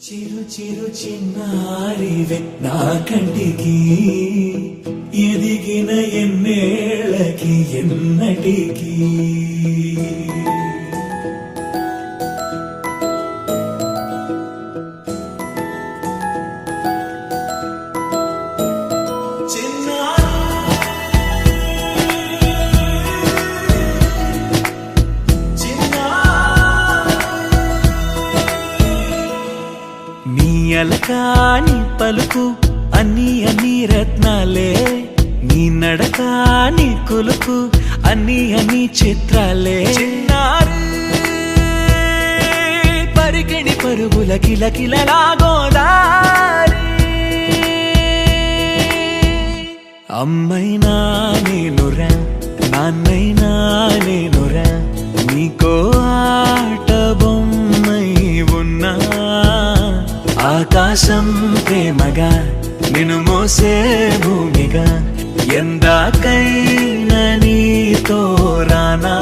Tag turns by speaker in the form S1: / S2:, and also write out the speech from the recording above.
S1: చిరు చిరు చిన్నారివే నా కంటికి ఎదిగిన ఎన్నేళ్ళకి ఎన్నటికి అలకాని పలుకు అన్ని అన్ని రత్నాలే నీ నడకాని కులుకు అన్ని అన్ని చిత్రాలే పరికిణి పరుగుల కిలకిలలా గోదారి అమ్మైనా నేనురా నాన్నైనా నేనురా నీకో ఆట బొమ్మై ఉన్నా ఆకాశం ప్రేమగా నిన్ను మోసే భూమిగా ఎందాకైనా నీతో రానా